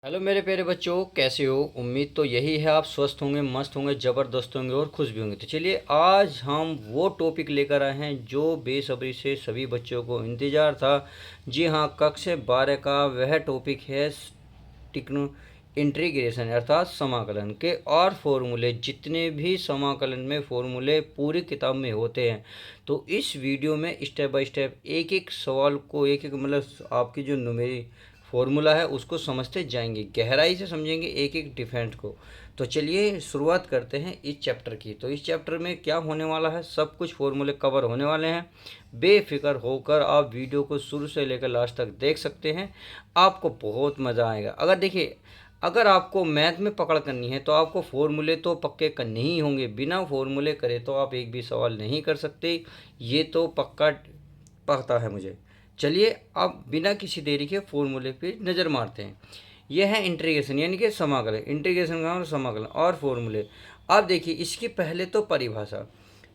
Hello मेरे प्यारे बच्चों, कैसे हो। उम्मीद तो यही है आप स्वस्थ होंगे, मस्त होंगे, ज़बरदस्त होंगे और खुश भी होंगे। तो चलिए आज हम वो टॉपिक लेकर आए हैं जो बेसब्री से सभी बच्चों को इंतज़ार था। जी हाँ, कक्षा 12 का वह टॉपिक है टिक्नो इंटीग्रेशन अर्थात समाकलन के और फॉर्मूले। जितने भी समाकलन में फॉर्मूले पूरी किताब में होते हैं, तो इस वीडियो में स्टेप बाय स्टेप एक एक सवाल को एक एक मतलब आपकी जो न्यूमेरी फॉर्मूला है उसको समझते जाएंगे, गहराई से समझेंगे एक एक डिफरेंट को। तो चलिए शुरुआत करते हैं इस चैप्टर की। तो इस चैप्टर में क्या होने वाला है, सब कुछ फॉर्मूले कवर होने वाले हैं। बेफिक्र होकर आप वीडियो को शुरू से लेकर लास्ट तक देख सकते हैं, आपको बहुत मज़ा आएगा। अगर देखिए, अगर आपको मैथ में पकड़ करनी है तो आपको फॉर्मूले तो पक्के करने ही होंगे। बिना फॉर्मूले करे तो आप एक भी सवाल नहीं कर सकते, ये तो पक्का पता है मुझे। चलिए अब बिना किसी देरी के फॉर्मूले पे नज़र मारते हैं। यह है इंटीग्रेशन यानी कि समाकलन, इंटीग्रेशन का और समाकलन और फॉर्मूले। अब देखिए इसकी पहले तो परिभाषा।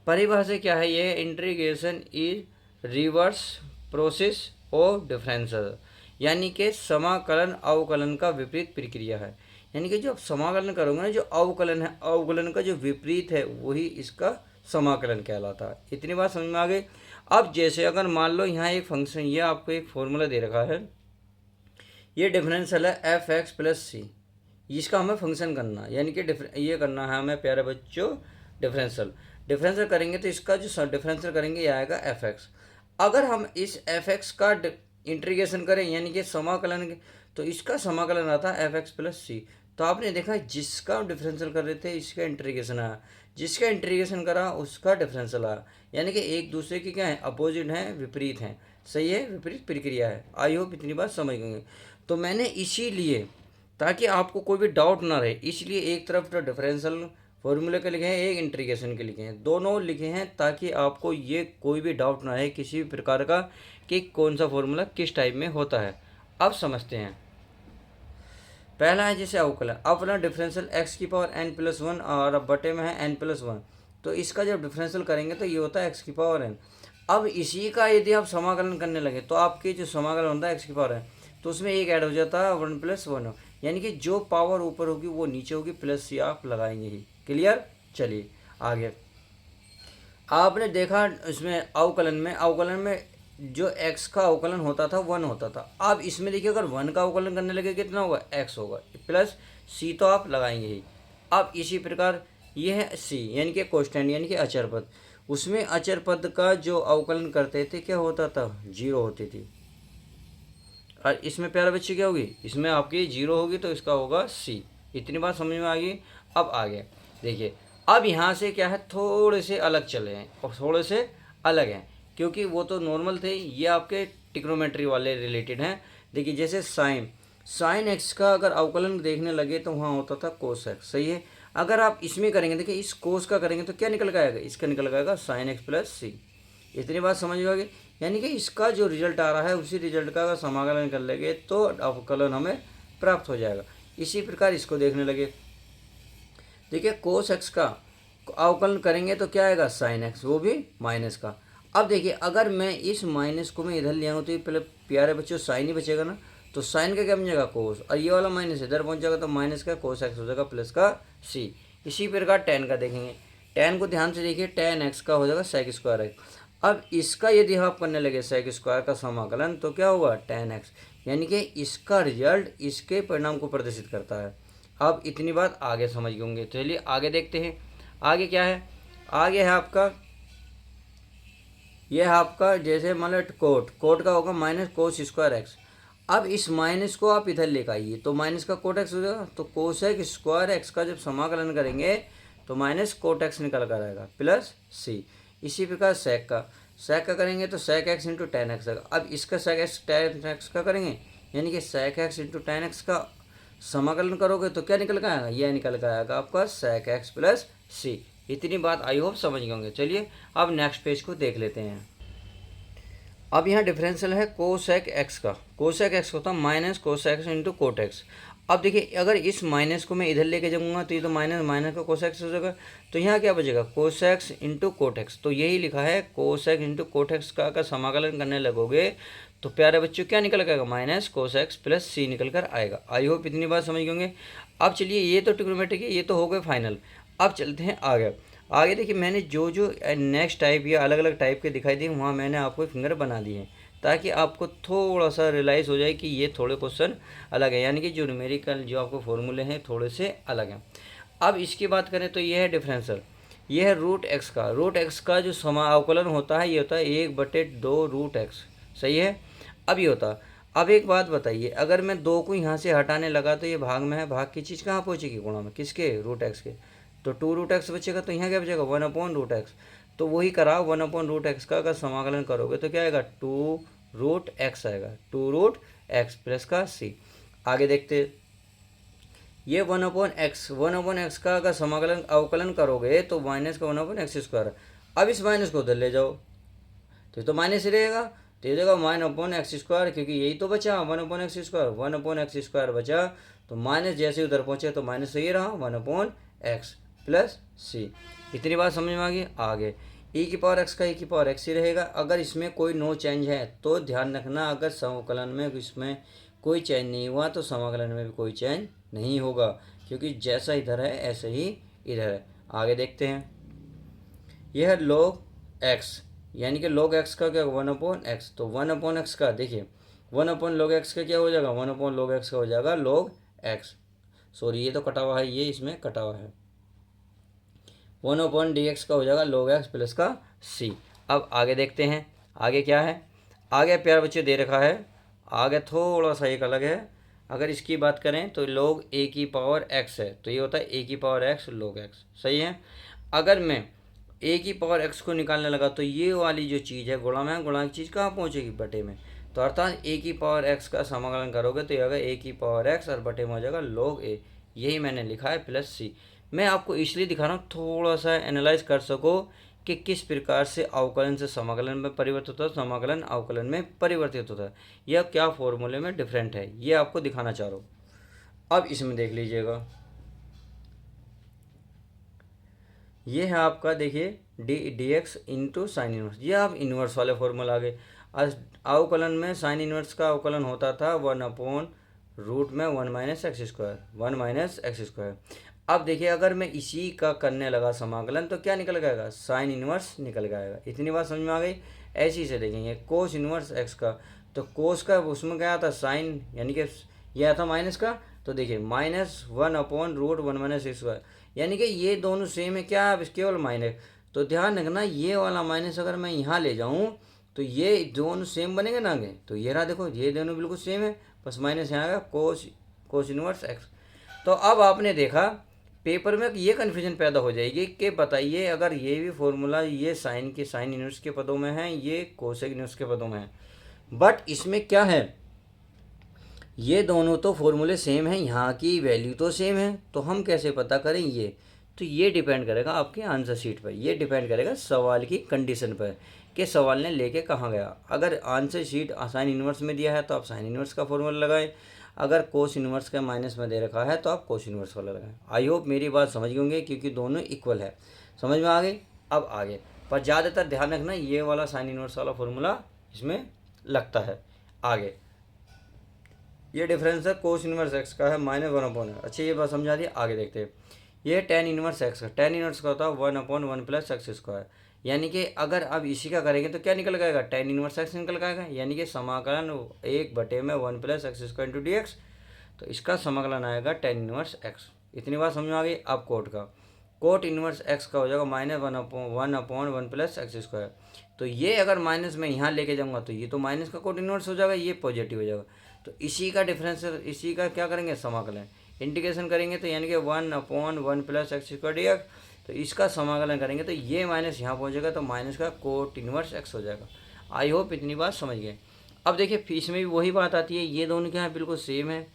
परिभाषा क्या है, यह integration is reverse process of differential, यानी कि समाकलन अवकलन का विपरीत प्रक्रिया है। यानी कि जो आप समाकलन करोगे ना, जो अवकलन है, अवकलन का जो विपरीत है वही इसका समाकलन कहलाता है। इतनी बात समझ में आ गई। अब जैसे अगर मान लो यहाँ एक फंक्शन, ये आपको एक फॉर्मूला दे रखा है, ये डिफरेंशियल है एफ एक्स प्लस सी, इसका हमें फंक्शन करना, यानी कि ये करना है हमें प्यारे बच्चों डिफरेंशियल। डिफरेंशियल करेंगे तो इसका जो डिफरेंशियल करेंगे ये आएगा एफ एक्स। अगर हम इस एफ एक्स का इंटीग्रेशन करें यानी कि समाकलन, तो इसका समाकलन आता है एफ एक्स प्लस सी। तो आपने देखा जिसका डिफरेंशियल कर रहे थे इसका इंटीग्रेशन आया, जिसका इंटीग्रेशन करा उसका डिफरेंशियल आया। यानी कि एक दूसरे की क्या है, अपोजिट हैं, विपरीत हैं। सही है, विपरीत प्रक्रिया है। आई होप इतनी बात समझ गए। तो मैंने इसीलिए, ताकि आपको कोई भी डाउट ना रहे, इसलिए एक तरफ तो डिफरेंशियल फॉर्मूले के लिखे हैं, एक इंटीग्रेशन के लिखे हैं, दोनों लिखे हैं ताकि आपको ये कोई भी डाउट ना रहे किसी भी प्रकार का कि कौन सा फॉर्मूला किस टाइप में होता है। अब समझते हैं। पहला है जैसे अवकलन, अवकलन डिफरेंशियल एक्स की पावर एन प्लस वन और अब बटे में है एन प्लस वन। तो इसका जब डिफरेंशियल करेंगे तो ये होता है एक्स की पावर एन। अब इसी का यदि आप समाकलन करने लगे तो आपके जो समाकलन होता है एक्स की पावर एन, तो उसमें एक ऐड हो जाता है वन प्लस वन, यानी कि जो पावर ऊपर होगी वो नीचे होगी, प्लस सी आप लगाएंगे ही। क्लियर। चलिए आगे। आपने देखा इसमें अवकलन में जो x का अवकलन होता था वन होता था। अब इसमें देखिए अगर वन का अवकलन करने लगे कितना होगा, x होगा, प्लस c तो आप लगाएंगे ही। अब इसी प्रकार ये है c यानी कि कांस्टेंट यानी कि अचर पद, उसमें अचर पद का जो अवकलन करते थे क्या होता था, जीरो होती थी। और इसमें प्यारा बच्चे क्या होगी, इसमें आपकी जीरो होगी तो इसका होगा c। इतनी बात समझ में आ गई। अब आगे देखिए, अब यहाँ से क्या है, थोड़े से अलग चले हैं और थोड़े से अलग हैं, क्योंकि वो तो नॉर्मल थे, ये आपके टिक्नोमेट्री वाले रिलेटेड हैं। देखिए जैसे साइन एक्स का अगर अवकलन देखने लगे तो वहाँ होता था कोस एक्स। सही है। अगर आप इसमें करेंगे, देखिए इस कोस का करेंगे तो क्या निकल के आएगा, इसका निकल जाएगा साइन एक्स प्लस सी। इतनी बात समझ में आ गई। यानी कि इसका जो रिजल्ट आ रहा है उसी रिजल्ट का अगर समाकलन कर लेंगे तो अवकलन हमें प्राप्त हो जाएगा। इसी प्रकार इसको देखने लगे, देखिए कोस एक्स का अवकलन करेंगे तो क्या आएगा, साइन एक्स, वो भी माइनस का। अब देखिए अगर मैं इस माइनस को मैं इधर ले आऊँ तो ये पहले प्यारे बच्चों साइन ही बचेगा ना, तो साइन का क्या बन जाएगा, कोस, और ये वाला माइनस इधर पहुँच जाएगा तो माइनस का कोस एक्स हो जाएगा प्लस का सी। इसी प्रकार टेन का देखेंगे, टेन को ध्यान से देखिए, टेन एक्स का हो जाएगा सेक स्क्वायर एक्स। अब इसका यदि आप करने लगे सेक स्क्वायर का समाकलन तो क्या होगा, टेन एक्स, यानी कि इसका रिजल्ट इसके परिणाम को प्रदर्शित करता है। अब इतनी बात आगे समझ गए होंगे। चलिए आगे देखते हैं। आगे क्या है, आगे है आपका, यह है आपका जैसे मतलब कोट का होगा माइनस कोस स्क्वायर एक्स। अब इस माइनस को आप इधर लेकर आइए तो माइनस का कोट एक्स हो जाएगा, तो कोसेक स्क्वायर एक्स का जब समाकलन करेंगे तो माइनस कोट एक्स निकल कर आएगा प्लस सी। इसी प्रकार सेक का करेंगे तो sec x into tan x आएगा। अब इसका सेक एक्स टेन एक्स का करेंगे, यानी कि sec x into tan x का समाकलन करोगे तो क्या निकल कर आएगा, यह निकल कर आएगा आपका सेक एक्स प्लस सी। इतनी बात आई होप समझ गए होंगे। चलिए अब नेक्स्ट पेज को देख लेते हैं। अब यहाँ डिफरेंशियल है कोसेक एक्स का, कोसेक एक्स होता है minus cosec x into cot x. अब देखिए अगर इस माइनस को मैं इधर लेके जाऊँगा तो ये तो माइनस माइनस का कोसेक्स हो जाएगा, तो यहाँ क्या बचेगा, कोसेक्स इंटू कोटेक्स। तो यही लिखा है कोसेक इंटू कोटेक्स का अगर समाकलन करने लगोगे तो प्यारे बच्चों क्या निकल कर आएगा, माइनस कोस एक्स प्लस सी निकल कर आएगा। आई होप इतनी बात समझ गए होंगे। अब चलिए ये तो ट्रिग्नोमेट्रिक है, ये तो हो गए फाइनल। अब चलते हैं आगे। आगे देखिए मैंने जो जो नेक्स्ट टाइप या अलग अलग टाइप के दिखाई दिए वहाँ मैंने आपको फिंगर बना दिए हैं, ताकि आपको थोड़ा सा रियलाइज़ हो जाए कि ये थोड़े क्वेश्चन अलग है, यानी कि जो न्यूमेरिकल जो आपको फॉर्मूले हैं थोड़े से अलग हैं। अब इसकी बात करें तो ये है डिफरेंशियल, ये है रूट एक्स का। रूट एक्स का जो समावकलन होता है ये होता है 1/2 रूट एक्स, सही है। अब ये होता, अब एक बात बताइए, अगर मैं 2 को यहाँ से हटाने लगा तो ये भाग में है, भाग की चीज़ कहाँ पहुँचेगी, गुणा में, किसके, रूट एक्स के। तो 2 रूट एक्स बचेगा, तो यहाँ क्या बचेगा, 1/√x। तो वही करा 1/√x का अगर समाकलन करोगे तो क्या आएगा, 2√x आएगा, 2√x प्लस का c। आगे देखते, ये 1/x का अगर समाकलन अवकलन करोगे तो माइनस का 1/x²। अब इस माइनस को उधर ले जाओ तो ये तो माइनस ही रहेगा, तो ये देगा 1/x², क्योंकि यही तो बचा 1/x², 1/x² बचा, तो माइनस जैसे उधर पहुँचे तो माइनस सही रहा 1/x प्लस सी। इतनी बात समझ में आ गई। आगे e⁻x का e⁻x ही रहेगा। अगर इसमें कोई नो चेंज है तो ध्यान रखना, अगर समाकलन में इसमें कोई चेंज नहीं हुआ तो समाकलन में भी कोई चेंज नहीं होगा, क्योंकि जैसा इधर है ऐसे ही इधर है। आगे देखते हैं, यह है log x, यानी कि log x का क्या 1/x, तो 1/x का देखिए 1/log x का क्या हो जाएगा, 1/log x का हो जाएगा log x। सॉरी ये तो कटा हुआ है, ये इसमें कटा हुआ है, 1/dx का हो जाएगा log x प्लस का c। अब आगे देखते हैं, आगे क्या है। आगे प्यार बच्चे दे रखा है, आगे थोड़ा सा एक अलग है। अगर इसकी बात करें तो log a⁻x है, तो ये होता है a⁻x log x, सही है। अगर मैं a⁻x को निकालने लगा तो ये वाली जो चीज़ है गुणा में, गुणा की चीज़ कहाँ पहुँचेगी, बटे में। तो अर्थात a⁻x का समाकलन करोगे तो ये होगा a⁻x और बटे में हो जाएगा log a, यही मैंने लिखा है प्लस c। मैं आपको इसलिए दिखा रहा हूँ थोड़ा सा एनालाइज कर सको कि किस प्रकार से अवकलन से समाकलन में परिवर्तित होता है, समाकलन अवकलन में परिवर्तित होता है, यह क्या फॉर्मूले में डिफरेंट है, ये आपको दिखाना चाह रहा हूँ। अब इसमें देख लीजिएगा, ये है आपका देखिए dx इंटू साइन इनवर्स, ये आप इन्वर्स वाले फॉर्मूला आ गए। अवकलन में साइन इनवर्स का अवकलन होता था 1/√1 - x²। अब देखिए अगर मैं इसी का करने लगा समाकलन तो क्या निकल जाएगा, साइन इनवर्स निकल जाएगा। इतनी बात समझ में आ गई। ऐसे से देखेंगे कोस इनवर्स एक्स का, तो कोस का उसमें क्या आता साइन, यानी कि यह आता माइनस का, तो देखिए -1/√1 - x², यानी कि ये दोनों सेम है क्या, केवल माइनस। तो ध्यान रखना ये वाला माइनस अगर मैं यहाँ ले जाऊँ तो ये दोनों सेम बनेंगे ना आगे, तो ये रहा देखो ये दोनों बिल्कुल सेम है, बस माइनस यहाँ आएगा कोस इनवर्स एक्स। तो अब आपने देखा पेपर में ये कन्फ्यूजन पैदा हो जाएगी कि बताइए अगर ये भी फॉर्मूला ये साइन इनवर्स के पदों में है, ये कोसेक इनवर्स के पदों में है, बट इसमें क्या है, ये दोनों तो फॉर्मूले सेम हैं, यहाँ की वैल्यू तो सेम है, तो हम कैसे पता करें ये, तो ये डिपेंड करेगा आपके आंसर शीट पर, ये डिपेंड करेगा सवाल की कंडीशन पर कि सवाल ने लेके कहाँ गया। अगर आंसर शीट साइन इनवर्स में दिया है तो आप साइन इनवर्स का फॉर्मूला लगाएं, अगर कोस इनवर्स का माइनस में दे रखा है तो आप कोस इनवर्स वाला लगाएं। आई होप मेरी बात समझ गए होंगे, क्योंकि दोनों इक्वल है, समझ में आ गई। अब आगे पर ज़्यादातर ध्यान रखना ये वाला साइन इनवर्स वाला फॉर्मूला इसमें लगता है। आगे ये डिफरेंस है कोस इनवर्स एक्स का है -1/। अच्छा ये बात समझा दी। आगे देखते हैं, ये टेन इनवर्स एक्स का, टेन इनवर्स का होता है 1/1 + x², यानी कि अगर अब इसी का करेंगे तो क्या निकल जाएगा, टेन इनवर्स एक्स निकल जाएगा, यानी कि समाकलन 1/1 + x² × dx, तो इसका समाकलन आएगा टेन इनवर्स एक्स। इतनी बात समझ में आ गई। अब कोट इनवर्स एक्स का हो जाएगा -1/1 + x²। तो ये अगर माइनस में यहाँ लेके जाऊँगा तो ये तो माइनस का कोट इनवर्स हो जाएगा, ये पॉजिटिव हो जाएगा, तो इसी का डिफरेंस, इसी का क्या करेंगे, समाकलन इंटीग्रेशन करेंगे, तो यानी कि 1/1 + x² dx, तो इसका समाकलन करेंगे तो ये माइनस यहाँ पहुँचेगा, तो माइनस का कोट इनवर्स एक्स हो जाएगा। आई होप इतनी बात समझ गए। अब देखिए इसमें भी वही बात आती है, ये दोनों क्या है, बिल्कुल सेम है।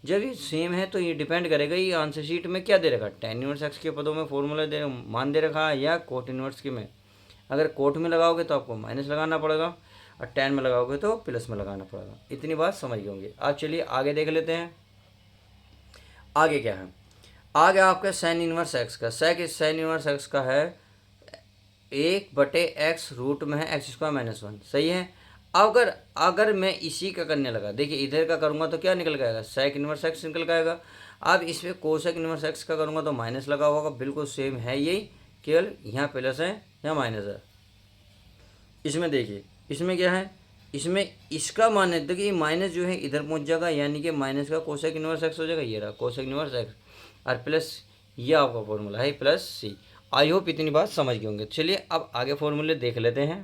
जब ये सेम है तो ये डिपेंड करेगा ये आंसर शीट में क्या दे रखा है, टेन इनवर्स एक्स के पदों में फॉर्मूला मान दे रखा है या कोट इनवर्स के में। अगर कोट में लगाओगे तो आपको माइनस लगाना पड़ेगा, और टेन में लगाओगे तो प्लस में लगाना पड़ेगा। इतनी बात समझ गए होंगे। आप चलिए आगे देख लेते हैं, आगे क्या है। आगे आपका साइन इनवर्स एक्स का, साइन इनवर्स एक्स का है 1/x रूट में है x² - 1, सही है। अगर अगर मैं इसी का करने लगा, देखिए इधर का करूँगा तो क्या निकल जाएगा, सेक इनवर्स एक्स निकल जाएगा। अब इसमें कोसेक इनवर्स एक्स का करूँगा तो माइनस लगा होगा, बिल्कुल सेम है यही, केवल यहाँ प्लस है यहाँ माइनस है। इसमें देखिए इसमें क्या है, इसमें इसका मान है, देखिए माइनस जो है इधर पहुंच जाएगा, यानी कि माइनस का कोसेक इनवर्स एक्स हो जाएगा, ये रहा कोसेक इनवर्स एक्स, और प्लस ये आपका फॉर्मूला है प्लस सी। आई होप इतनी बात समझ गए होंगे। चलिए अब आगे फॉर्मूले देख लेते हैं।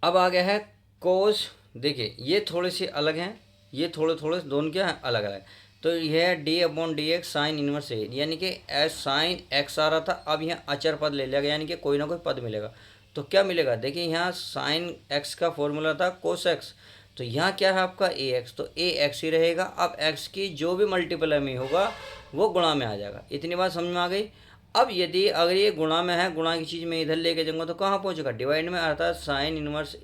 अब आ गया है कोस, देखिए ये थोड़े से अलग हैं, ये थोड़े थोड़े दोनों क्या है अलग अलग। तो यह है D upon D X sine inverse A, यानी कि एस साइन एक्स आ रहा था, अब यहाँ अचर पद ले लिया गया, यानी कि कोई ना कोई पद मिलेगा। तो क्या मिलेगा, देखिए यहाँ साइन एक्स का फॉर्मूला था कोस एक्स, तो यहाँ क्या है आपका ए एक्स, तो ए एक्स ही रहेगा। अब एक्स की जो भी मल्टीपल में होगा वो गुणा में आ जाएगा। इतनी बात समझ में आ गई। अब यदि अगर ये गुणा में है, गुणा की चीज़ में इधर लेके जाऊँगा तो कहाँ पहुँचेगा, डिवाइड में, अर्थात साइन इनवर्स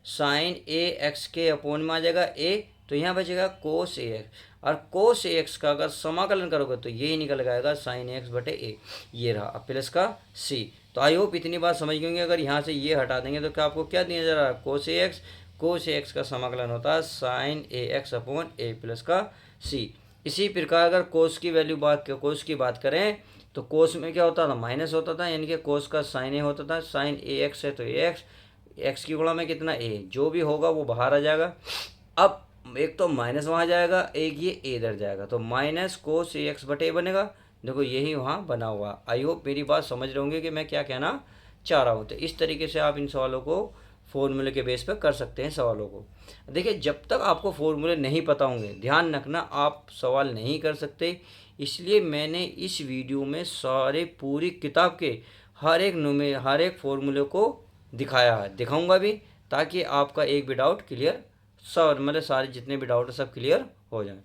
साइन ए एक्स के अपोन में आ जाएगा ए, तो यहाँ बचेगा कोस ए एक्स, और कोस ए एक्स का अगर समाकलन करोगे तो यही निकल जाएगा साइन एक्स बटे ए, ये रहा अब प्लस का सी। तो आई होप इतनी बात समझ गए। अगर यहाँ से ये हटा देंगे तो क्या आपको क्या दिया जा रहा है, कोस ए एक्स का समाकलन होता है साइन ए एक्स अपॉन ए प्लस का सी। इसी प्रकार अगर कोस की वैल्यू कोस की बात करें तो कोस में क्या होता था, माइनस होता था, यानी कि कोस का साइन ए होता था, साइन ए एक्स है तो ए एक्स, एक्स की गुणा में कितना ए, जो भी होगा वो बाहर आ जाएगा। अब एक तो माइनस वहाँ जाएगा, एक ये ए इधर जाएगा, तो माइनस कोस ए एक्स बटे ए बनेगा। देखो यही वहाँ बना हुआ। आई होप मेरी बात समझ रहे होंगे कि मैं क्या कहना चाह रहा हूँ। तो इस तरीके से आप इन सवालों को फॉर्मूले के बेस पर कर सकते हैं सवालों को। देखिए जब तक आपको फॉर्मूले नहीं पता होंगे, ध्यान रखना आप सवाल नहीं कर सकते। इसलिए मैंने इस वीडियो में सारे पूरी किताब के हर एक फॉर्मूले को दिखाया है, दिखाऊंगा भी, ताकि आपका एक भी डाउट क्लियर, सब मतलब सारे जितने भी डाउट है सब क्लियर हो जाए।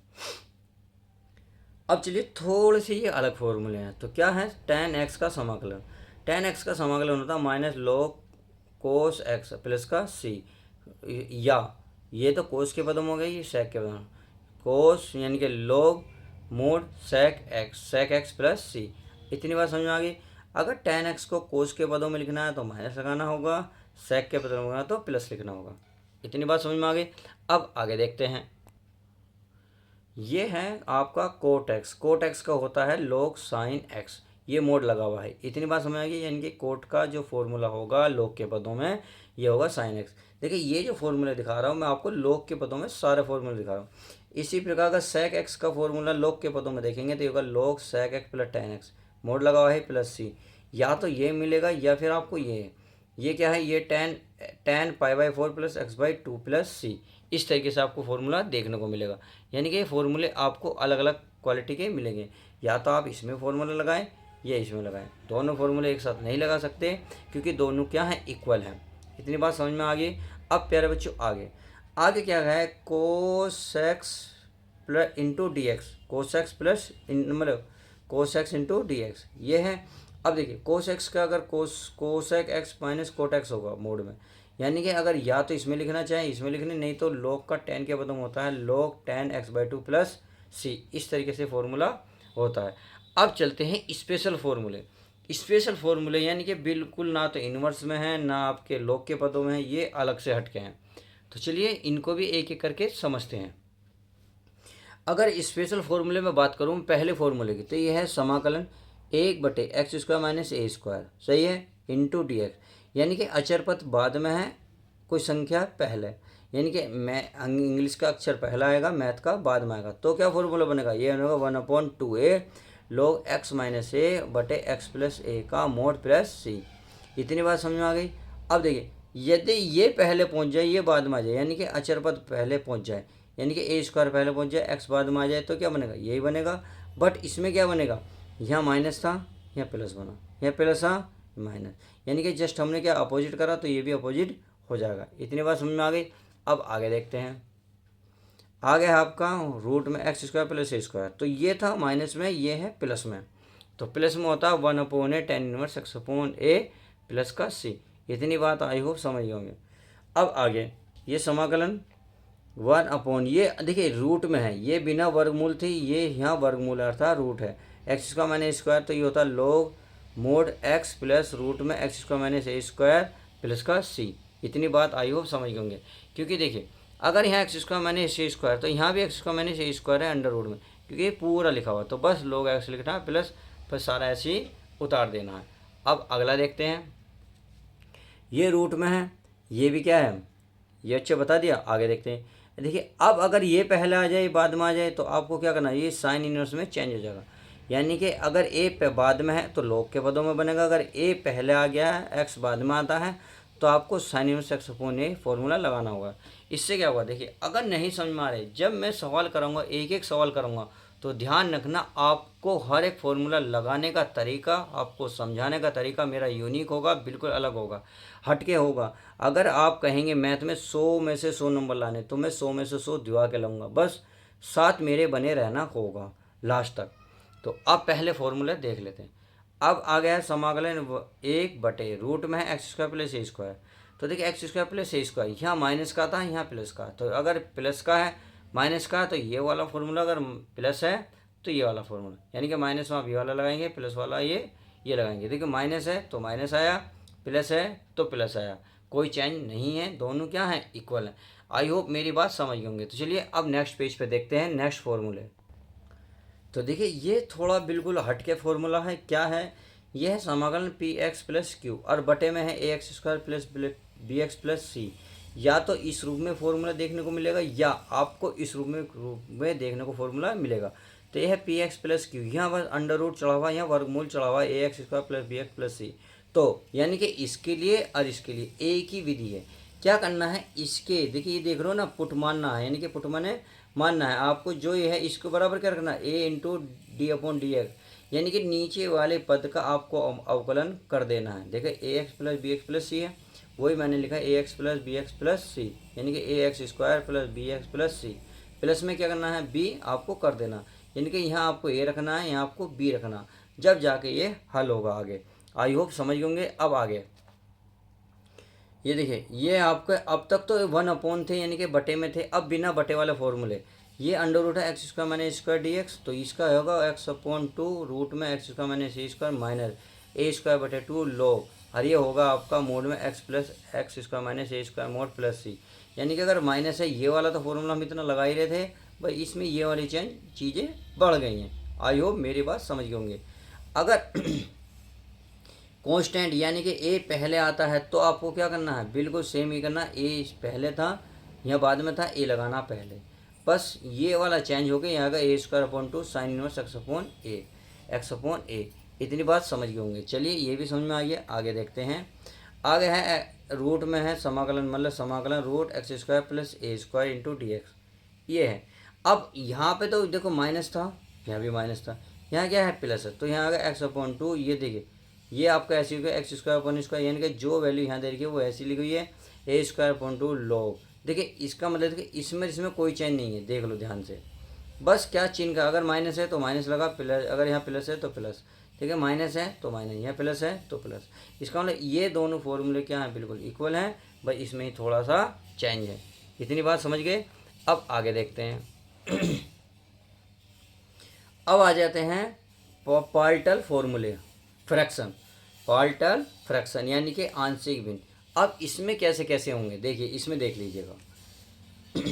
अब चलिए थोड़े से ये अलग फॉर्मूले हैं। तो क्या है, टेन एक्स का समाकलन, टेन एक्स का समाकलन होता है माइनस लॉग कोस एक्स प्लस का सी, या ये तो कोस के पदों में हो गई, ये सेक के पदों, कोस यानी कि log mod sec x plus सी। इतनी बात समझ में आ गई। अगर टेन एक्स को कोस के पदों में लिखना है तो माइनस लगाना होगा, सेक के पदों में लिखना तो प्लस लिखना होगा। इतनी बात समझ में आ गई। अब आगे देखते हैं। ये है आपका कोट एक्स का होता है लॉग साइन एक्स, ये मोड लगा हुआ है। इतनी बात समझ आ गई, यानी कि कोट का जो फॉर्मूला होगा लॉग के पदों में ये होगा साइन एक्स। देखिए ये जो फॉर्मूला दिखा रहा हूँ मैं आपको लॉग के पदों में सारे फॉर्मूले दिखा रहा हूँ। इसी प्रकार का सेक एक्स का फॉर्मूला लॉग के पदों में देखेंगे तो ये होगा log sec x plus tan x, mod लगा हुआ है प्लस सी। या तो ये मिलेगा या फिर आपको ये क्या है, ये tan pi by 4 plus X by 2 plus C. इस तरीके से आपको फॉर्मूला देखने को मिलेगा। यानी कि ये फॉर्मूले आपको अलग अलग क्वालिटी के मिलेंगे, या तो आप इसमें फॉर्मूला लगाएं या इसमें लगाएं, दोनों फॉर्मूले एक साथ नहीं लगा सकते क्योंकि दोनों क्या हैं, इक्वल हैं। इतनी बात समझ में आ गई। अब प्यारे बच्चों आगे क्या है, cos X plus into D X, cos X plus मतलब cos X into D X ये है। अब देखिए कोस एक्स का अगर cosec X minus cot X होगा मोड में, यानी कि अगर या तो इसमें लिखना चाहे इसमें लिखने, नहीं तो लॉग का टेन के पदों में होता है log tan X by 2 plus C. इस तरीके से फॉर्मूला होता है। अब चलते हैं स्पेशल फॉर्मूले। स्पेशल फॉर्मूले यानी कि बिल्कुल ना तो इन्वर्स में है ना आपके लॉग के पदों में है, ये अलग से हटके हैं। तो चलिए इनको भी एक एक करके समझते हैं। अगर स्पेशल फॉर्मूले में बात करूँ पहले फॉर्मूले की, तो ये है समाकलन 1/x² माइनस ए स्क्वायर, सही है, इंटू डी एक्स, यानी कि अचर पद बाद में है, कोई संख्या पहले, यानी कि मैं इंग्लिश का अक्षर पहला आएगा, मैथ का बाद में आएगा। तो क्या फॉर्मूला बनेगा, ये बनेगा 1/2a log x माइनस ए बटे एक्स प्लस ए का मोड प्लस सी। इतनी बात समझ में आ गई। अब देखिए यदि ये पहले पहुंच जाए ये बाद में आ जाए, यानी कि अचर पद पहले पहुंच जाए, यानी कि ए स्क्वायर पहले पहुंच जाए एक्स बाद में आ जाए, तो क्या बनेगा, यही बनेगा। बट इसमें क्या बनेगा, यहाँ माइनस था यहाँ प्लस बना, यहाँ प्लस था माइनस, यानी कि जस्ट हमने क्या अपोजिट करा तो ये भी अपोजिट हो जाएगा। इतनी बात समझ में आ गई। अब आगे देखते हैं। आगे है आपका रूट में x² प्लस ए स्क्वायर, तो ये था माइनस में, ये है प्लस में, तो प्लस में होता है 1/a tan inverse x/a plus का c। इतनी बात आई होप समझ गए होंगे। अब आगे ये समाकलन 1/, ये देखिए रूट में है, ये बिना वर्गमूल थी, ये यहाँ वर्गमूल अर्थात रूट है, x² माइनस स्क्वायर, तो ये होता है log mod x plus root में x² minus a square plus का c। इतनी बात आई होप समझ गए होंगे। क्योंकि देखिए अगर यहाँ x square minus a square, तो यहाँ भी x square minus a square है अंडर रूट में, क्योंकि ये पूरा लिखा हुआ है। तो बस लोग एक्स लिखना है प्लस फिर सारा ऐसे ही उतार देना है। अब अगला देखते हैं, ये रूट में है, ये भी क्या है, ये अच्छे बता दिया। आगे देखते हैं, देखिए अब अगर ये पहले आ जाए बाद में आ जाए तो आपको क्या करना है, ये साइन इनवर्स में चेंज हो जाएगा। यानी कि अगर ए पे बाद में है तो लॉग के पदों में बनेगा, अगर ए पहले आ गया है एक्स बाद में आता है तो आपको sign inverse x upon a formula लगाना होगा। इससे क्या होगा, देखिए अगर नहीं समझ में आ रहे, जब मैं सवाल करूँगा एक एक सवाल करूँगा तो ध्यान रखना आपको हर एक फॉर्मूला लगाने का तरीका, आपको समझाने का तरीका मेरा यूनिक होगा, बिल्कुल अलग होगा, हटके होगा। अगर आप कहेंगे मैथ में 100 में से 100 नंबर लाने तो मैं 100 में से 100 दिवा के लाऊंगा, बस साथ मेरे बने रहना होगा लास्ट तक। तो अब पहले फॉर्मूले देख लेते हैं। अब आ गया है समाकलन 1/रूट में है एक्स स्क्वायर प्लस ए स्क्वायर। तो देखिए एक्स स्क्वायर प्लस ए स्क्वायर, यहाँ माइनस का था यहाँ प्लस का, तो अगर प्लस का है माइनस का तो ये वाला फॉर्मूला, अगर प्लस है तो ये वाला फॉर्मूला, यानी कि माइनस में आप ये वाला लगाएंगे, प्लस वाला ये लगाएंगे। देखिए माइनस है तो माइनस आया, प्लस है तो प्लस आया, कोई चेंज नहीं है, दोनों क्या है इक्वल है। आई होप मेरी बात समझ गए होंगे। तो चलिए अब नेक्स्ट पेज पे देखते हैं नेक्स्ट फॉर्मूले। तो देखिए ये थोड़ा बिल्कुल हट के फॉर्मूला है, क्या है, यह है समाकलन पी एक्स प्लस क्यू और बटे में है ए x square plus B x plus C. या तो इस रूप में फॉर्मूला देखने को मिलेगा या आपको इस रूप में देखने को फॉर्मूला मिलेगा। तो यह है पी एक्स प्लस क्यू, यहाँ बस अंडर रूट चढ़ा हुआ है, यहाँ वर्गमूल चढ़ा हुआ है ए x square plus B x plus C. तो यानी कि इसके लिए और इसके लिए एक ही विधि है। क्या करना है, इसके देखिए ये देख रहे हो ना, पुट मानना है, यानी कि पुट माने मानना है आपको, जो ये है इसको बराबर क्या रखना है, A into D upon D X, यानी कि नीचे वाले पद का आपको अवकलन कर देना है। देखिए a x plus B x plus c है, वही मैंने लिखा है ए x plus B x plus c, यानी कि a x square plus B x plus c. Plus में क्या करना है, बी आपको कर देना, यानी कि यहाँ आपको ए रखना है, यहाँ आपको बी रखना, जब जाके ये हल होगा आगे। आई होप समझ होंगे। अब आगे ये देखिए, ये आपके अब तक तो 1 थे यानी कि बटे में थे, अब बिना बटे वाले फॉर्मूले, ये अंडर रूट है x square minus square d x, तो इसका होगा एक्स अपॉन 2 रूट में x square minus a square minus a square बटे 2 लॉग, और ये होगा आपका मोड में x plus x square minus a square mod plus c. यानी कि अगर माइनस है ये वाला तो फॉर्मूला हम इतना लगा ही रहे थे भाई, इसमें ये वाली चीज़ें बढ़ गई हैं। आई होप मेरी बात समझ गए होंगे। अगर कांस्टेंट यानी कि ए पहले आता है तो आपको क्या करना है, बिल्कुल सेम ही करना, ए पहले था यहाँ बाद में था, ए लगाना पहले, बस ये वाला चेंज हो गया, यहाँ का a square upon 2 sine inverse x upon a. इतनी बात समझ गए होंगे। चलिए ये भी समझ में आ गया, आगे देखते हैं। आगे है रूट में है समाकलन, मतलब समाकलन रूट एक्स स्क्वायर प्लस ए स्क्वायर इंटू डी एक्स, ये है। अब यहाँ पे तो देखो माइनस था, यहाँ भी माइनस था, यहाँ क्या है प्लस है, तो यहाँ आ गया एक्स अपॉन 2, ये देखिए ये आपका ऐसी हो गया एक्स स्क्वायर अपॉन स्क्वायर, यानी कि जो वैल्यू यहाँ दे रखी है वो ऐसी लिखी हुई है ए स्क्वायर अपॉन 2 लॉग। देखिए इसका मतलब देखिए इसमें कोई चेंज नहीं है, देख लो ध्यान से, बस क्या चिन्ह का, अगर माइनस है तो माइनस लगा, प्लस अगर यहाँ प्लस है तो प्लस, ठीक है माइनस है तो माइनस, यहाँ प्लस है तो प्लस। इसका मतलब ये दोनों फॉर्मूले क्या हैं, बिल्कुल इक्वल हैं, बस इसमें ही थोड़ा सा चेंज है। इतनी बात समझ गए। अब आगे देखते हैं। अब आ जाते हैं पार्टल फॉर्मूले, फ्रैक्शन, पार्टल फ्रैक्शन यानी कि आंशिक भिन्न। अब इसमें कैसे कैसे होंगे, देखिए इसमें देख लीजिएगा।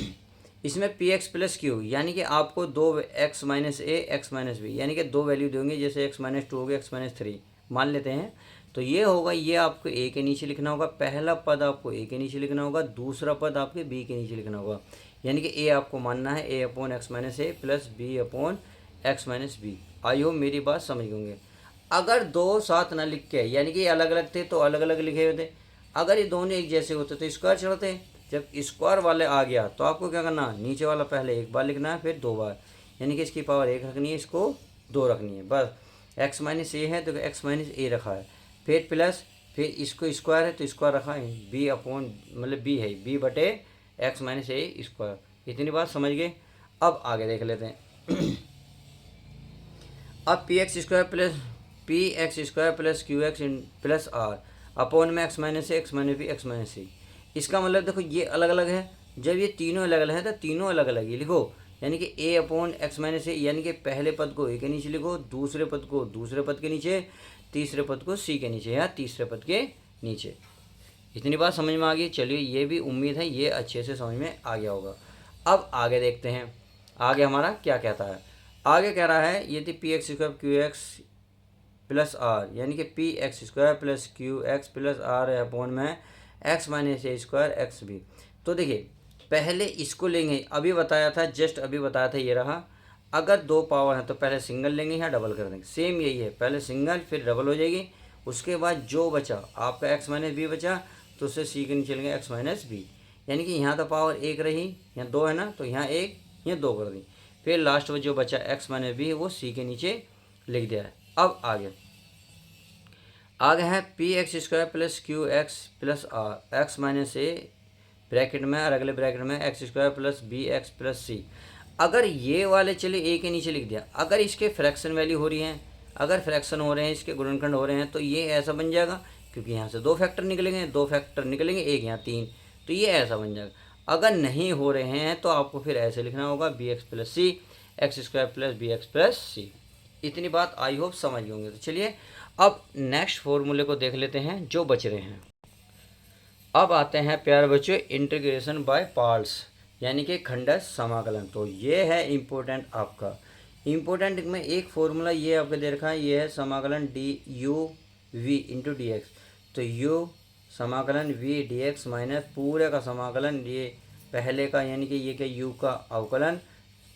इसमें पी एक्स प्लस क्यू, यानी कि आपको दो x minus a x minus B, यानी कि दो वैल्यू देंगे, जैसे एक्स माइनस 2 हो गया एक्स माइनस 3 मान लेते हैं, तो ये होगा, ये आपको ए के नीचे लिखना होगा, पहला पद आपको ए के नीचे लिखना होगा, दूसरा पद आपके बी के नीचे लिखना होगा, यानी कि ए आपको मानना है a upon x minus a plus b upon x minus b. I hope मेरी बात समझ होंगे। अगर दो साथ ना लिख के, यानी कि अलग अलग थे तो अलग अलग लिखे हुए थे, अगर ये दोनों एक जैसे होते तो स्क्वायर चढ़ते, जब स्क्वायर वाले आ गया तो आपको क्या करना है, नीचे वाला पहले एक बार लिखना है फिर 2 बार, यानी कि इसकी पावर 1 रखनी है, इसको 2 रखनी है, बस एक्स माइनस ए है तो एक्स माइनस ए रखा है, फिर प्लस, फिर इसको स्क्वायर है तो स्क्वायर रखा है, बी अपॉन मतलब बी है बी बटे एक्स माइनस ए स्क्वायर। इतनी बात समझ गए। अब आगे देख लेते हैं। अब p x square plus q x plus r upon में x minus a x minus b x minus c. इसका मतलब देखो ये अलग अलग है, जब ये तीनों अलग अलग है तो तीनों अलग अलग ही लिखो, यानी कि ए अपॉन एक्स माइनस ए, यानी कि पहले पद को ए के नीचे लिखो, दूसरे पद को दूसरे पद के नीचे, तीसरे पद को सी के नीचे या तीसरे पद के नीचे। इतनी बात समझ में आ गई। चलिए ये भी उम्मीद है ये अच्छे से समझ में आ गया होगा। अब आगे देखते हैं आगे हमारा क्या कहता है। आगे कह रहा है यदि p x square q x plus r, यानी कि p x square plus q x plus r upon में x minus a square x भी। तो देखिए पहले इसको लेंगे, अभी बताया था, जस्ट अभी बताया था, ये रहा। अगर दो पावर है तो पहले सिंगल लेंगे या डबल कर देंगे, सेम यही है, पहले सिंगल फिर डबल हो जाएगी। उसके बाद जो बचा आपका एक्स माइनस बी बचा, तो उससे सी के नीचे लेंगे एक्स माइनस बी, यानी कि यहाँ तो पावर एक रही, यहाँ दो है ना, तो यहाँ एक, यहाँ दो कर दी। फिर लास्ट में जो बचा एक्स माइनस बी वो सी के नीचे लिख दिया है। अब आगे है p x square plus q x plus r x minus a bracket में और अगले ब्रैकेट में x square plus B x plus c. अगर ये वाले चले ए के नीचे लिख दिया, अगर इसके फ्रैक्शन वैल्यू हो रही हैं, अगर फ्रैक्शन हो रहे हैं, इसके गुणनखंड हो रहे हैं, तो ये ऐसा बन जाएगा, क्योंकि यहाँ से दो फैक्टर निकलेंगे, दो फैक्टर निकलेंगे, एक यहाँ तीन, तो ये ऐसा बन जाएगा। अगर नहीं हो रहे हैं तो आपको फिर ऐसे लिखना होगा b x plus c x square plus B x plus सी। इतनी बात आई होप समझ गए होंगे। तो चलिए अब नेक्स्ट फॉर्मूले को देख लेते हैं जो बच रहे हैं। अब आते हैं प्यारे बच्चों इंटीग्रेशन बाय पार्ट्स, यानी कि खंडश समाकलन। तो ये है इम्पोर्टेंट आपका, इम्पोर्टेंट में एक फॉर्मूला ये आपको दे रखा है, ये है समाकलन d u v into D x. तो यू समाकलन वी डी एक्स माइनस पूरे का समाकलन, ये पहले का यानी कि ये क्या यू का अवकलन,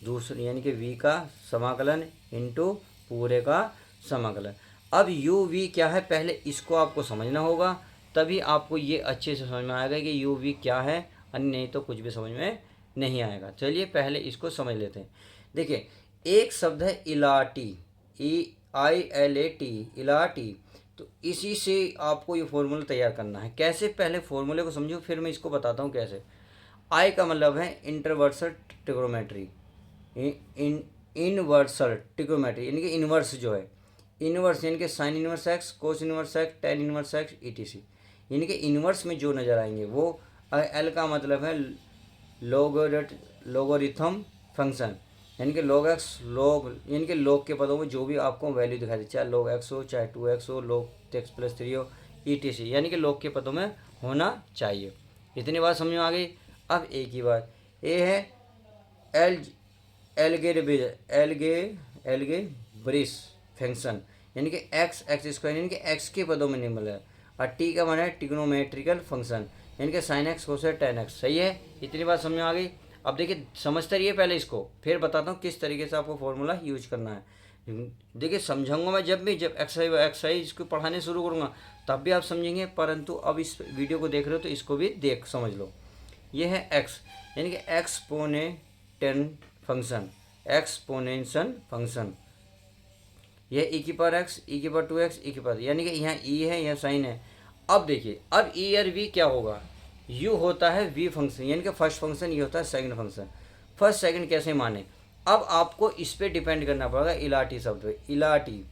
दूसरे यानी कि वी का समाकलन इंटू पूरे का समाकलन। अब यू वी क्या है पहले इसको आपको समझना होगा, तभी आपको ये अच्छे से समझ में आएगा कि यू वी क्या है, अन्य नहीं तो कुछ भी समझ में नहीं आएगा। चलिए पहले इसको समझ लेते हैं। देखिए एक शब्द है इलाटी, ई आई एल ए टी, इलाटी। तो इसी से आपको ये फॉर्मूला तैयार करना है। कैसे, पहले फॉर्मूले को समझो फिर मैं इसको बताता हूँ कैसे। आई का मतलब है इंटरवर्सल ट्रिग्नोमेट्री, इनवर्सल ट्रिग्नोमेट्री यानी कि इनवर्स जो है, इनवर्स यानी कि sign inverse x, cos inverse x, tan inverse x, etc, यानी कि इनवर्स में जो नज़र आएंगे वो। एल का मतलब है लोगोरिथम फंक्शन, यानी कि लॉग एक्स, लॉग यानी कि लॉग के पदों में जो भी आपको वैल्यू दिखाई दे, चाहे लॉग एक्स हो, चाहे 2x हो, लॉग एक्स प्लस 3 हो, ईटीसी, यानी कि लॉग के पदों में होना चाहिए। इतनी बात समझ में आ गई। अब एक ही बात ये है एल्गेब्रिस फंक्शन, यानी कि एक्स स्क्वायर यानी कि एक्स के पदों में निम्न है, और टी का माना है ट्रिग्नोमेट्रिकल फंक्शन, यानी कि साइन एक्स कोस टेन एक्स। सही है, इतनी बात समझ में आ गई। अब देखिए समझते रहिए पहले इसको, फिर बताता हूँ किस तरीके से आपको फॉर्मूला यूज करना है। देखिए समझाऊंगा मैं जब एक्सरसाइज इसको पढ़ाने शुरू करूँगा तब भी आप समझेंगे, परंतु अब इस वीडियो को देख रहे हो तो इसको भी देख समझ लो। ये है एक्स यानी कि एक्सपोनेंटेन फंक्शन, एक्सपोनेंशन फंक्शन, यह ई की पावर एक्स, ई की पावर 2x, ई की पावर, यानी कि यहाँ ई है, यहाँ साइन है। अब देखिए अब ई और वी क्या होगा, यू होता है वी फंक्शन, यानी कि फर्स्ट फंक्शन, ये होता है सेकंड फंक्शन। फर्स्ट सेकंड कैसे माने, अब आपको इस पर डिपेंड करना पड़ेगा, इलाटी शब्द पे, इलाटी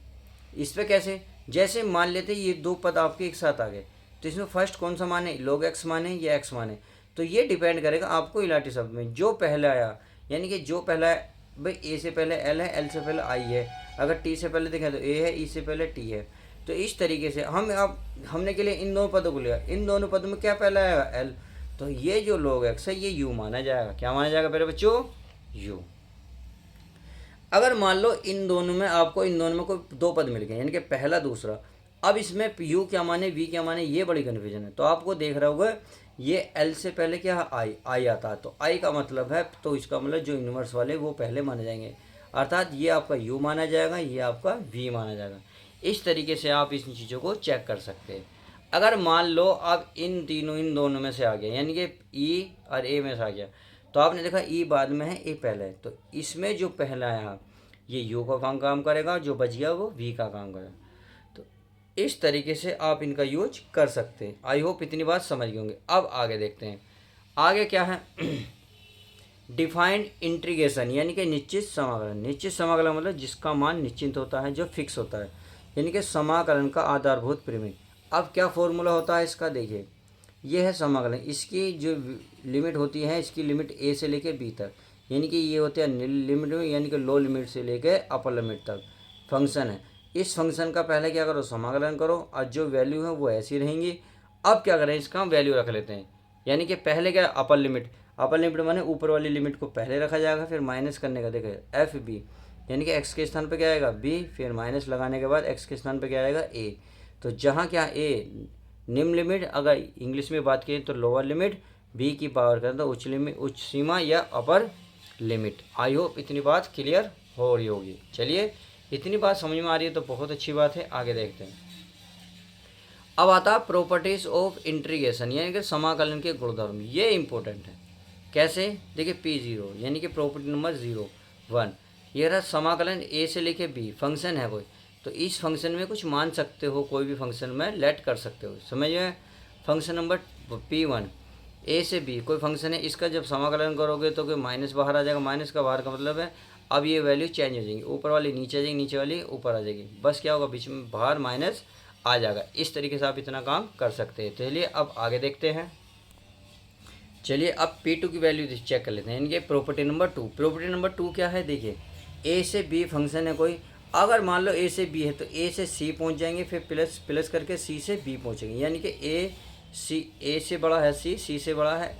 इस पर कैसे, जैसे मान लेते ये दो पद आपके एक साथ आ गए, तो इसमें फर्स्ट कौन सा माने, लॉग एक्स माने या एक्स माने, तो ये डिपेंड करेगा आपको इलाटी शब्द में जो पहला आया, यानी कि जो पहला भाई ए से पहले एल है, एल से पहले आई है, अगर टी से पहले देखें तो ए है, ई से पहले टी है। तो इस तरीके से हम अब हमने के लिए इन दोनों पदों को लिया, इन दोनों पदों में क्या पहला आएगा, एल, तो ये जो लॉग एक्स है ये यू माना जाएगा। क्या माना जाएगा मेरे बच्चों, यू। अगर मान लो इन दोनों में कोई दो पद मिल गए, यानी कि पहला दूसरा, अब इसमें यू क्या माने वी क्या माने, ये बड़ी कन्फ्यूजन है। तो आपको देख रहा होगा ये एल से पहले क्या है, आई आता है, तो आई का मतलब है, तो इसका मतलब जो इनवर्स वाले वो पहले माने जाएंगे, अर्थात ये आपका यू माना जाएगा, ये आपका वी माना जाएगा। इस तरीके से आप इन चीज़ों को चेक कर सकते हैं। अगर मान लो अब इन दोनों में से आ गया, यानी कि ई और ए में से आ गया, तो आपने देखा ई बाद में है, ए पहले है, तो इसमें जो पहला आया ये यू का काम करेगा, जो बच गया वो वी का काम करेगा। तो इस तरीके से आप इनका यूज कर सकते हैं। आई होप इतनी बात समझ गए होंगे। अब आगे देखते हैं, आगे क्या है डिफाइंड इंटीग्रेशन, यानी कि निश्चित समाकलन। निश्चित समाकलन मतलब जिसका मान निश्चित होता है, जो फिक्स होता है, यानी कि समाकलन का आधारभूत परिमेय। अब क्या फॉर्मूला होता है इसका, देखिए ये है समाकलन, इसकी जो लिमिट होती है, इसकी लिमिट ए से लेकर बी तक, यानी कि ये होते हैं नील लिमिट में, यानी कि लो लिमिट से लेकर अपर लिमिट तक फंक्शन है। इस फंक्शन का पहले क्या करो, समाकलन करो, और जो वैल्यू है वो ऐसी रहेंगी, अब क्या करें, इसका हम वैल्यू रख लेते हैं, यानी कि पहले क्या अपर लिमिट माने ऊपर वाली लिमिट को पहले रखा जाएगा, फिर माइनस करने का देखिए एफ बी, यानी कि एक्स के स्थान पे क्या आएगा बी, फिर माइनस लगाने के बाद एक्स के स्थान पे क्या आएगा ए। तो जहाँ क्या ए निम्न लिमिट, अगर इंग्लिश में बात करें तो लोअर लिमिट, बी की पावर करें तो उच्च लिमिट, उच्च सीमा या अपर लिमिट। आई होप इतनी बात क्लियर हो रही होगी। चलिए इतनी बात समझ में आ रही है तो बहुत अच्छी बात है, आगे देखते हैं। अब आता है प्रॉपर्टीज ऑफ इंटीग्रेशन, यानी कि समाकलन के गुणधर्म। ये इंपॉर्टेंट है। कैसे, देखिए P0 यानी कि प्रॉपर्टी नंबर 01, ये रहा समाकलन ए से लेके बी, फंक्शन है कोई, तो इस फंक्शन में कुछ मान सकते हो, कोई भी फंक्शन में लेट कर सकते हो, समझिए। फंक्शन नंबर P1 ए से बी कोई फंक्शन है, इसका जब समाकलन करोगे तो कोई माइनस बाहर आ जाएगा, माइनस का बाहर का मतलब है अब ये वैल्यू चेंज हो जाएंगी, ऊपर वाली नीचे आ जाएगी, नीचे वाली ऊपर आ जाएगी, बस क्या होगा बीच में बाहर माइनस आ जाएगा। इस तरीके से आप इतना काम कर सकते हैं। चलिए अब आगे देखते हैं। चलिए अब P2 की वैल्यू चेक कर लेते हैं, यानी कि प्रॉपर्टी नंबर 2। प्रॉपर्टी नंबर 2 क्या है, देखिए ए से बी फंक्शन है कोई, अगर मान लो ए से बी है तो ए से सी पहुंच जाएंगे, फिर प्लस प्लस करके सी से बी पहुंचेंगे, यानी कि ए से बड़ा है सी से बड़ा है,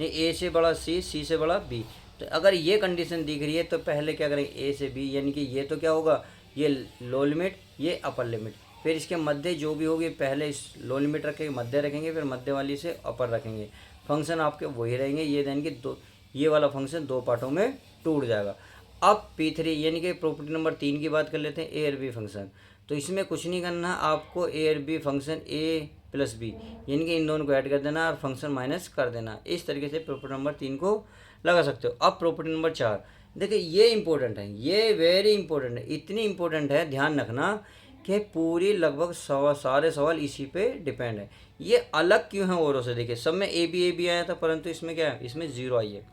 नहीं ए से बड़ा सी से बड़ा बी। तो अगर ये कंडीशन दिख रही है तो पहले क्या करेंगे ए से बी, यानी कि ये तो क्या होगा, ये लो लिमिट, ये अपर लिमिट, फिर इसके मध्य जो भी होगी पहले इस लो लिमिट रखेंगे, मध्य रखेंगे, फिर मध्य वाली से अपर रखेंगे, फंक्शन आपके वही रहेंगे। ये यानी कि दो, ये वाला फंक्शन दो पार्टों में टूट जाएगा। अब P3 यानी कि प्रॉपर्टी नंबर 3 की बात कर लेते हैं, ए और बी फंक्शन। तो इसमें कुछ नहीं करना, आपको ए और बी फंक्शन ए प्लस बी, यानी कि इन दोनों को ऐड कर देना और फंक्शन माइनस कर देना। इस तरीके से प्रॉपर्टी नंबर 3 को लगा सकते हो। अब प्रॉपर्टी नंबर 4, देखिए ये इंपॉर्टेंट है, ये वेरी इंपॉर्टेंट है, इतनी इंपॉर्टेंट है, ध्यान रखना कि पूरी लगभग सारे सवाल इसी पे डिपेंड है। ये अलग क्यों है औरों से, देखिए सब में ए बी आया था, परंतु इसमें क्या है, इसमें ज़ीरो आई है।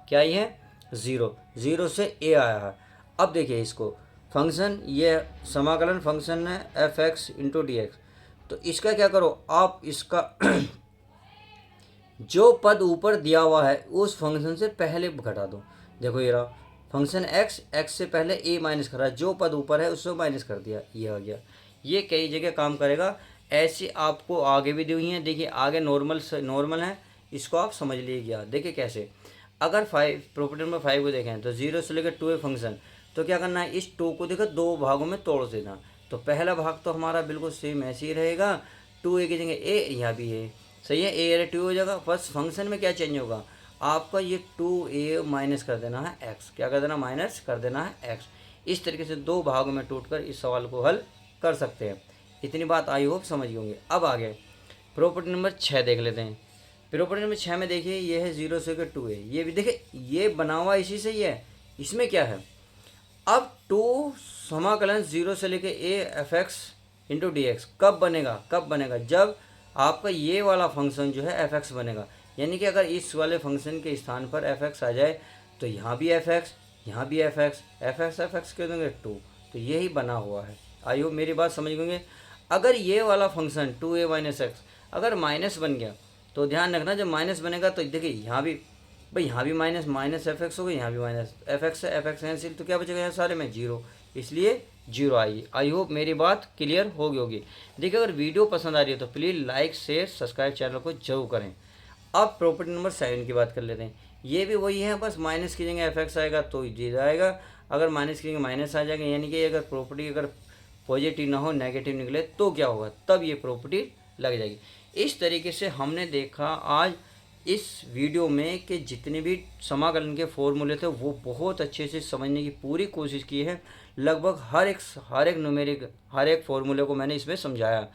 क्या आई है, ज़ीरो से ए आया है। अब देखिए इसको फंक्शन, ये समाकलन फंक्शन है F x into D x, तो इसका क्या करो आप, इसका जो पद ऊपर दिया हुआ है उस फंक्शन से पहले घटा दो। देखो ये रहा फंक्शन एक्स से पहले ए माइनस करा, जो पद ऊपर है उससे माइनस कर दिया, ये आ गया। ये कई जगह काम करेगा, ऐसी आपको आगे भी दी हुई हैं। देखिए आगे नॉर्मल है, इसको आप समझ लीजिए। देखिए कैसे, अगर प्रॉपर्टी नंबर 5 को देखें तो 0 से लेकर 2 ए फंक्शन, तो क्या करना है, इस 2 को देखो दो भागों में तोड़ देना। तो पहला भाग तो हमारा बिल्कुल सेम ऐसे ही रहेगा, 2a की जगह ए, यहाँ भी है, सही है, ए अरे 2 हो जाएगा। बस फंक्शन में क्या चेंज होगा, आपका ये 2a माइनस कर देना है x, क्या कर देना, माइनस कर देना है x। इस तरीके से दो भागों में टूटकर इस सवाल को हल कर सकते हैं। इतनी बात आई होप समझ गए होंगे। अब आगे प्रॉपर्टी नंबर 6 देख लेते हैं। प्रॉपर्टी नंबर 6 में देखिए ये है 0 से लेकर 2a, ये भी देखिए ये बना हुआ इसी से ही है। इसमें क्या है, अब 2 समाकलन 0 से लेकर a F x into D x कब बनेगा, जब आपका ये वाला फंक्शन जो है एफ एक्स बनेगा। यानी कि अगर इस वाले फंक्शन के स्थान पर एफ एक्स आ जाए तो यहाँ भी एफ एक्स, यहाँ भी एफ एक्स कर देंगे 2, तो यही बना हुआ है। आई होप मेरी बात समझ गए। अगर ये वाला फंक्शन 2a माइनस एक्स अगर माइनस बन गया तो ध्यान रखना, जब माइनस बनेगा तो देखिए यहाँ भी भाई, यहाँ भी माइनस एफ एक्स हो गया, यहाँ भी माइनस एफ एक्स कैंसिल, तो क्या बचेगा यहाँ सारे में 0, इसलिए 0 आई होप मेरी बात क्लियर हो गई होगी। देखिए अगर वीडियो पसंद आ रही है तो please like share subscribe channel को जरूर करें। अब प्रॉपर्टी नंबर 7 की बात कर लेते हैं। ये भी वही है, बस माइनस की जगह एफ एक्स आएगा तो 0 आएगा, अगर माइनस की जगह माइनस आ जाएगा, यानी कि अगर प्रॉपर्टी अगर पॉजिटिव ना हो नेगेटिव निकले तो क्या होगा, तब ये प्रॉपर्टी लग जाएगी। इस तरीके से हमने देखा आज इस वीडियो में कि जितने भी समाकलन के फॉर्मूले थे वो बहुत अच्छे से समझने की पूरी कोशिश की है। लगभग हर एक न्यूमेरिक हर एक फॉर्मूले को मैंने इसमें समझाया।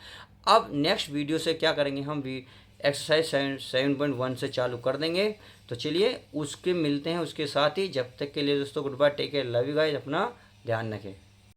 अब नेक्स्ट वीडियो से क्या करेंगे, हम भी एक्सरसाइज 7.1 से चालू कर देंगे। तो चलिए उसके मिलते हैं उसके साथ ही, जब तक के लिए दोस्तों goodbye, take care, love you guys, अपना ध्यान रखें।